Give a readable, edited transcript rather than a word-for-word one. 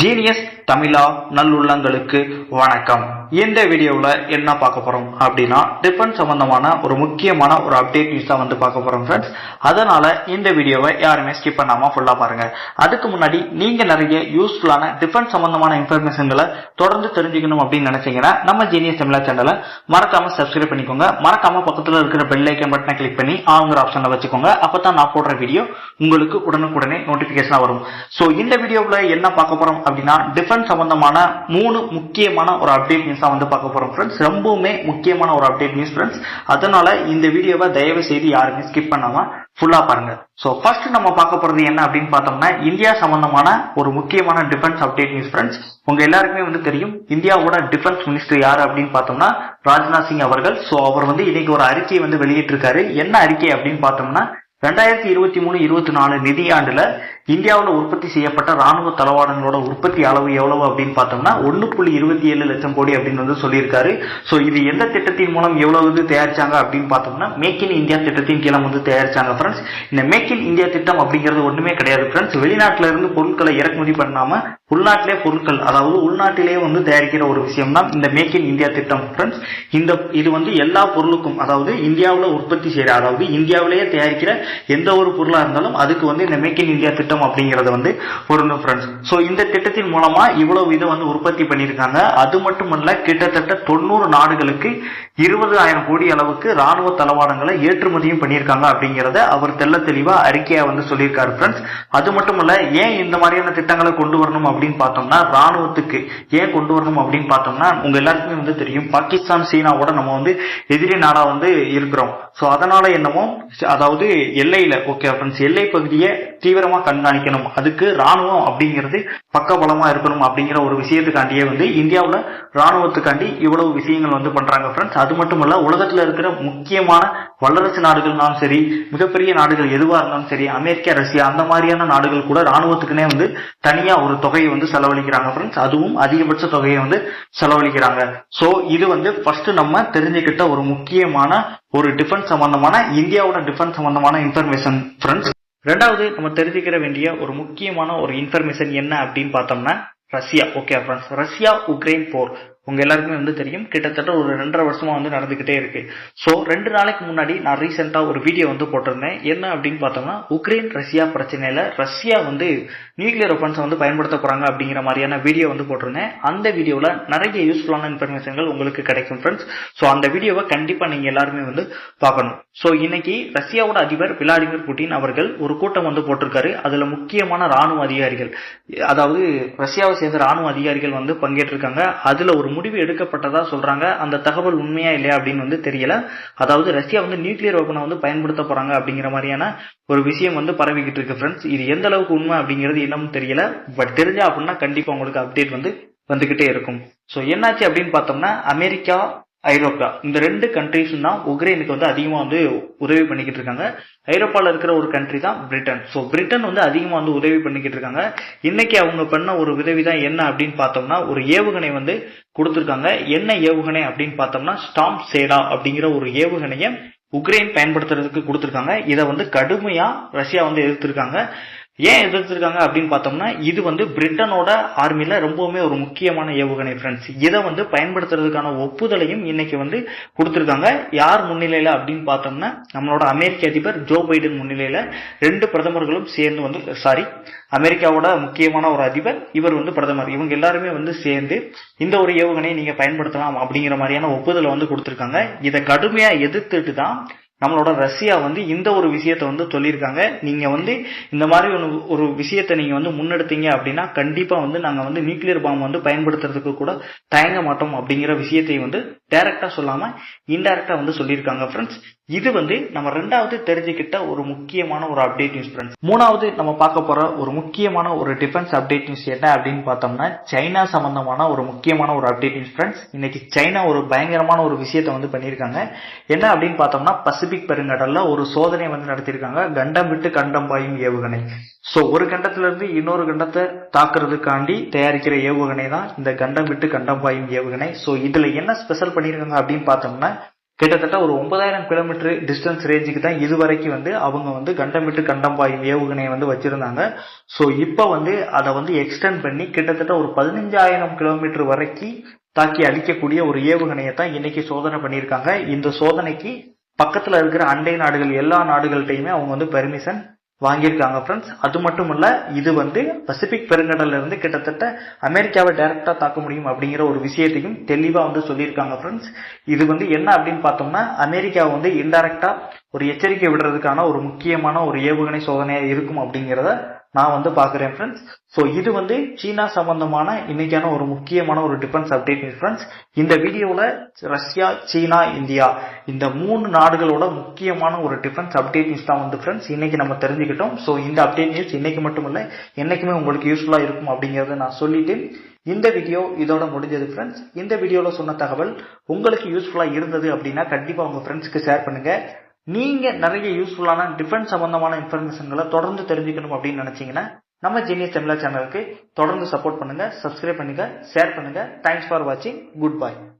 Genius தமிழா நல்லுள்ளங்களுக்கு வணக்கம். இந்த வீடியோவில் என்ன பார்க்க போறோம் அப்படின்னா டிஃபென்ஸ் சம்பந்தமான ஒரு முக்கியமான ஒரு அப்டேட் நியூஸ் தான் பார்க்க போறோம் ஃப்ரெண்ட்ஸ். அதனால இந்த வீடியோவை யாருமே ஸ்கிப் பண்ணாம ஃபுல்லா பாருங்க. அதுக்கு முன்னாடி நீங்க நிறைய யூஸ்ஃபுல்லான டிஃபென்ஸ் சம்பந்தமான இன்ஃபர்மேஷன்களை தொடர்ந்து தெரிஞ்சுக்கணும் அப்படின்னு நினைச்சீங்கன்னா நம்ம ஜீனியஸ் தமிழா சேனலை மறக்காம சப்ஸ்கிரைப் பண்ணிக்கோங்க. மறக்காம பக்கத்துல இருக்கிற பெல் ஐக்கன் பட்டனை கிளிக் பண்ணி ஆங்கிற ஆப்ஷன்ல வச்சுக்கோங்க. அப்பதான் நான் போடுற வீடியோ உங்களுக்கு உடனுக்குடனே நோட்டிபிகேஷன் வரும். சோ இந்த வீடியோவில் என்ன பார்க்க போறோம் அப்படின்னா டிஃபென்ஸ் சம்பந்தமான 3 முக்கியமான ஒரு அப்டேட் நியூஸ் பார்க்க போறோம் ஃப்ரெண்ட்ஸ். ரொம்பவுமே முக்கியமான ஒரு அப்டேட் நியூஸ் ஃப்ரெண்ட்ஸ். அதனால இந்த வீடியோவை தயவு செய்து யாருமே ஸ்கிப் பண்ணாம ஃபுல்லா பாருங்க. சோ ஃபர்ஸ்ட் நம்ம பார்க்க போறது என்ன அப்படின்னு பார்த்தோம்னா இந்தியா சம்பந்தமான ஒரு முக்கியமான டிஃபென்ஸ் அப்டேட் நியூஸ் ஃப்ரெண்ட்ஸ். உங்க எல்லாருக்குமே தெரியும் இந்தியாவோட டிஃபென்ஸ் மினிஸ்டர் யாரு அப்படின்னு பார்த்தோம்னா ராஜ்நாத் சிங் அவர்கள். சோ அவர் இன்னைக்கு ஒரு அறிக்கையை வெளியிட்டிருக்காரு. என்ன அறிக்கை அப்படின்னு பார்த்தோம்னா 2023-24 நிதியாண்டுல இந்தியாவில் உற்பத்தி செய்யப்பட்ட ராணுவ தளவாடங்களோட உற்பத்தி அளவு எவ்வளவு அப்படின்னு பார்த்தோம்னா 1.27 லட்சம் கோடி அப்படின்னு சொல்லியிருக்காரு. சோ இது எந்த திட்டத்தின் மூலம் எவ்வளவு தயாரிச்சாங்க அப்படின்னு பார்த்தோம்னா மேக் இன் இந்தியா திட்டத்தின் கீழே தயாரிச்சாங்க ஃப்ரெண்ட்ஸ். இந்த மேக் இன் இந்தியா திட்டம் அப்படிங்கிறது ஒண்ணுமே கிடையாது ஃப்ரெண்ட்ஸ். வெளிநாட்டுல இருந்து பொருட்களை இறக்குமதி பண்ணாம உள்நாட்டிலே பொருட்கள், அதாவது உள்நாட்டிலேயே தயாரிக்கிற ஒரு விஷயம் தான் இந்த மேக் இன் இந்தியா திட்டம் ஃப்ரெண்ட்ஸ். இது எல்லா பொருளுக்கும், அதாவது இந்தியாவில் உற்பத்தி செய்யற, அதாவது இந்தியாவிலேயே தயாரிக்கிற எந்த ஒரு பொருளா இருந்தாலும் அதுக்கு இந்த மேக் இன் இந்தியா திட்டம் அப்படிங்கறது பொருந்தும் ஃப்ரெண்ட்ஸ். சோ இந்த திட்டத்தின் மூலமா இவ்வளவு இதை உற்பத்தி பண்ணிருக்காங்க. அது மட்டுமல்ல, கிட்டத்தட்ட 90 நாடுகளுக்கு 20,000 கோடி அளவுக்கு ராணுவ தளவாடங்களை ஏற்றுமதியும் பண்ணியிருக்காங்க அப்படிங்கறத அவர் தெள்ள தெளிவா அறிக்கையா சொல்லியிருக்காரு ஃப்ரெண்ட்ஸ். அது மட்டுமல்ல, ஏன் இந்த மாதிரியான திட்டங்களை கொண்டு வரணும் அப்படின்னு பார்த்தோம்னா ராணுவத்துக்கு ஏன் கொண்டு வரணும் அப்படின்னு பார்த்தோம்னா உங்க எல்லாருக்குமே தெரியும் பாகிஸ்தான் சீனாவோட நம்ம எதிரி நாடா இருக்கிறோம். சோ அதனால என்னமோ, அதாவது எல்லையில எல்லை பகுதியை தீவிரமா கண்காணிக்கணும், அதுக்கு ராணுவம் அப்படிங்கிறது பக்கபலமா இருக்கணும் அப்படிங்கிற ஒரு விஷயத்துக்காண்டியே இந்தியாவுல ராணுவத்துக்காண்டி இவ்வளவு விஷயங்கள் பண்றாங்க ஃப்ரெண்ட்ஸ். அது மட்டுமல்ல, உலகத்துல இருக்கிற முக்கியமான வல்லரசு நாடுகள்னாலும் சரி, மிகப்பெரிய நாடுகள் எதுவா இருந்தாலும் சரி, அமெரிக்கா, ரஷ்யா அந்த மாதிரியான நாடுகள் கூட ராணுவத்துக்குனே தனியா ஒரு தொகையை செலவழிக்கிறாங்க ஃப்ரெண்ட்ஸ். அதுவும் அதிகபட்ச தொகையை செலவழிக்கிறாங்க. சோ இது ஃபர்ஸ்ட் நம்ம தெரிஞ்சுக்கிட்ட ஒரு முக்கியமான ஒரு டிஃபென்ஸ் சம்பந்தமான இந்தியாவோட டிஃபென்ஸ் சம்பந்தமான இன்ஃபர்மேஷன் ஃப்ரெண்ட்ஸ். ரெண்டாவது நம்ம தெரிஞ்சுக்கிற வேண்டிய ஒரு முக்கியமான ஒரு இன்ஃபர்மேஷன் என்ன அப்படின்னு பார்த்தோம்னா ரஷ்யா. ஃப்ரெண்ட்ஸ், ரஷ்யா உக்ரைன் போர் உங்க எல்லாருக்குமே தெரியும். கிட்டத்தட்ட ஒரு 2.5 வருஷமா நடந்துகிட்டே இருக்கு. சோ 2 நாளைக்கு முன்னாடி நான் ரீசெண்டா ஒரு வீடியோ போட்டிருந்தேன். என்ன அப்படின்னு பார்த்தோம்னா உக்ரைன் ரஷ்யா பிரச்சனையில ரஷ்யா நியூக்ளியர் வெப்பன்ஸ் பயன்படுத்த போறாங்க அப்படிங்கிற மாதிரியான வீடியோ போட்டிருந்தேன். அந்த வீடியோல நிறைய யூஸ்ஃபுல்லான இன்ஃபர்மேஷன்கள் உங்களுக்கு கிடைக்கும் ஃப்ரெண்ட்ஸ். சோ அந்த வீடியோவை கண்டிப்பா நீங்க எல்லாருமே பார்க்கணும். சோ இன்னைக்கு ரஷ்யாவோட அதிபர் விளாடிமிர் புட்டின் அவர்கள் ஒரு கூட்டம் போட்டிருக்காரு. அதுல முக்கியமான ராணுவ அதிகாரிகள், அதாவது ரஷ்யாவை சேர்ந்த ராணுவ அதிகாரிகள் பங்கேற்றிருக்காங்க. அதுல ஒரு முடிவு எடுக்கப்பட்டதா சொல்றாங்க. அந்த தகவல் உண்மையா இல்லையா அப்படின்னு தெரியல. அதாவது ரஷ்யா நியூக்ளியர் வெப்பனை பயன்படுத்த போறாங்க அப்படிங்கிற மாதிரியான ஒரு விஷயம் பரவிக்கிட்டு இருக்கு ஃப்ரெண்ட்ஸ். இது எந்த அளவுக்கு உண்மை அப்படிங்கிறது இன்னும் தெரியல. பட் தெரிஞ்சா அப்படின்னா கண்டிப்பா உங்களுக்கு அப்டேட் வந்துகிட்டே இருக்கும். சோ என்னாச்சு அப்படின்னு பார்த்தோம்னா அமெரிக்கா, ஐரோப்பா இந்த 2 கண்ட்ரிஸும் தான் உக்ரைனுக்கு அதிகமா உதவி பண்ணிக்கிட்டு இருக்காங்க. ஐரோப்பால இருக்கிற ஒரு கண்ட்ரி தான் பிரிட்டன். சோ பிரிட்டன் அதிகமா உதவி பண்ணிக்கிட்டு இருக்காங்க. இன்னைக்கு அவங்க பண்ண ஒரு உதவி தான் என்ன அப்படின்னு பார்த்தோம்னா ஒரு ஏவுகணை கொடுத்திருக்காங்க. என்ன ஏவுகணை அப்படின்னு பார்த்தோம்னா ஸ்டார்ம் ஷேடோ அப்படிங்கிற ஒரு ஏவுகணையை உக்ரைன் பயன்படுத்துறதுக்கு கொடுத்திருக்காங்க. இதை கடுமையா ரஷ்யா எதிர்த்திருக்காங்க. ஏன் எதிர்த்திருக்காங்க அப்படின்னு பார்த்தோம்னா இது பிரிட்டனோட ஆர்மில ரொம்பவுமே ஒரு முக்கியமான ஏவுகணை ஃப்ரெண்ட்ஸ். இதை பயன்படுத்துறதுக்கான ஒப்புதலையும் இன்னைக்கு கொடுத்திருக்காங்க. யார் முன்னிலையில அப்படின்னு பார்த்தோம்னா நம்மளோட அமெரிக்க அதிபர் ஜோ பைடன் முன்னிலையில 2 பிரதமர்களும் சேர்ந்து அமெரிக்காவோட முக்கியமான ஒரு அதிபர், இவர் பிரதமர், இவங்க எல்லாருமே சேர்ந்து இந்த ஒரு ஏவுகணையை நீங்க பயன்படுத்தலாம் அப்படிங்கிற மாதிரியான ஒப்புதலை கொடுத்திருக்காங்க. இதை கடுமையா எதிர்த்துட்டு தான் நம்மளோட ரஷ்யா இந்த ஒரு விஷயத்த சொல்லியிருக்காங்க. நீங்க இந்த மாதிரி ஒரு விஷயத்த நீங்க முன்னெடுத்தீங்க அப்படின்னா கண்டிப்பா நாங்க நியூக்ளியர் பாம்பு பயன்படுத்துறதுக்கு கூட தயங்க மாட்டோம் அப்படிங்கிற விஷயத்தை டைரக்டா சொல்லாம இன்டைரக்டா சொல்லியிருக்காங்க ஃப்ரெண்ட்ஸ். இது நம்ம ரெண்டாவது தெரிஞ்சுக்கிட்ட ஒரு முக்கியமான ஒரு அப்டேட் நியூஸ் ஃப்ரெண்ட்ஸ். மூணாவது நம்ம பார்க்க போற ஒரு முக்கியமான ஒரு டிஃபென்ஸ் அப்டேட் நியூஸ் என்ன அப்படின்னு பார்த்தோம்னா சைனா சம்பந்தமான ஒரு முக்கியமான ஒரு அப்டேட் நியூஸ் ஃப்ரெண்ட்ஸ். இன்னைக்கு சைனா ஒரு பயங்கரமான ஒரு விஷயத்த பண்ணியிருக்காங்க. என்ன அப்படின்னு பார்த்தோம்னா பசிபிக் பெருங்கடல்ல ஒரு சோதனை நடத்திருக்காங்க. கண்டம் விட்டு கண்டம் பாயும் ஏவுகணை. சோ ஒரு கண்டத்துல இருந்து இன்னொரு கண்டத்தை தாக்குறதுக்காண்டி தயாரிக்கிற ஏவுகணை தான் இந்த கண்டம் விட்டு கண்டம் பாயும் ஏவுகணை. சோ இதுல என்ன ஸ்பெஷல் பண்ணிருக்காங்க அப்படின்னு பார்த்தோம்னா கிட்டத்தட்ட ஒரு 9000 கிலோமீட்டர் டிஸ்டன்ஸ் ரேஞ்சுக்கு தான் இதுவரைக்கும் அவங்க கண்டம் விட்டு கண்டம் பாயும் ஏவுகணையை வச்சிருந்தாங்க. ஸோ இப்போ அதை எக்ஸ்டெண்ட் பண்ணி கிட்டத்தட்ட ஒரு 15,000 கிலோமீட்டர் வரைக்கும் தாக்கி அழிக்கக்கூடிய ஒரு ஏவுகணையை தான் இன்னைக்கு சோதனை பண்ணியிருக்காங்க. இந்த சோதனைக்கு பக்கத்துல இருக்கிற அண்டை நாடுகள் எல்லா நாடுகள்கிட்டையுமே அவங்க பெர்மிஷன் வாங்கியிருக்காங்க ஃப்ரெண்ட்ஸ். அது மட்டும் இல்ல, இது பசிபிக் பெருங்கடல்ல இருந்து கிட்டத்தட்ட அமெரிக்காவை டைரக்டா தாக்க முடியும் அப்படிங்கிற ஒரு விஷயத்தையும் தெளிவா சொல்லியிருக்காங்க ஃப்ரெண்ட்ஸ். இது என்ன அப்படின்னு பார்த்தோம்னா, அமெரிக்கா இன்டைரக்டா ஒரு எச்சரிக்கை விடுறதுக்கான ஒரு முக்கியமான ஒரு ஏவுகணை சோதனையா இருக்கும் அப்படிங்கிறத நான் பாக்குறேன் ஃப்ரெண்ட்ஸ். ஸோ இது சீனா சம்பந்தமான இன்னைக்கான ஒரு முக்கியமான ஒரு டிஃபென்ஸ் அப்டேட் ஃப்ரெண்ட்ஸ். இந்த வீடியோல ரஷ்யா, சீனா, இந்தியா இந்த 3 நாடுகளோட முக்கியமான ஒரு டிஃபென்ஸ் அப்டேட் நியூஸ் தான் ஃப்ரெண்ட்ஸ் இன்னைக்கு நம்ம தெரிஞ்சுக்கிட்டோம். ஸோ இந்த அப்டேட் நியூஸ் இன்னைக்கு மட்டும் இல்ல, என்னைக்குமே உங்களுக்கு யூஸ்ஃபுல்லா இருக்கும் அப்படிங்கறத நான் சொல்லிட்டு இந்த வீடியோ இதோட முடிஞ்சது ஃப்ரெண்ட்ஸ். இந்த வீடியோல சொன்ன தகவல் உங்களுக்கு யூஸ்ஃபுல்லா இருந்தது அப்படின்னா கண்டிப்பா உங்க ஃப்ரெண்ட்ஸ்க்கு ஷேர் பண்ணுங்க. நீங்க நிறைய யூஸ்ஃபுல்லான டிஃபென்ஸ் சம்பந்தமான இன்ஃபர்மேஷன்களை தொடர்ந்து தெரிஞ்சுக்கணும் அப்படின்னு நினைச்சீங்கன்னா நம்ம ஜீனியஸ் தமிழா சேனலுக்கு தொடர்ந்து சப்போர்ட் பண்ணுங்க, சப்ஸ்கிரைப் பண்ணுங்க, ஷேர் பண்ணுங்க. தேங்க்ஸ் ஃபார் வாட்சிங். Good bye.